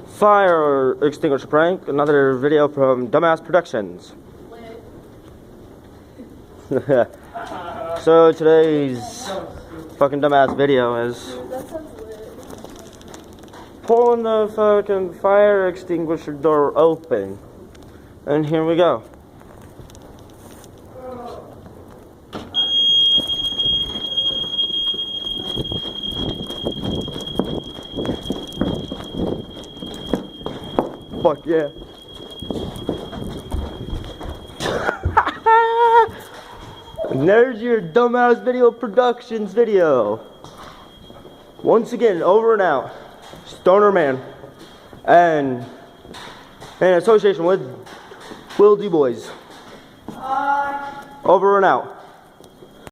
Fire extinguisher prank, another video from Dumbass Productions. So today's fucking dumbass video is pulling the fucking fire extinguisher door open. And here we go. Fuck yeah. And there's your Dumbass Video Productions video. Once again, over and out. Stoner Man. And in association with Will D Boys. Over and out.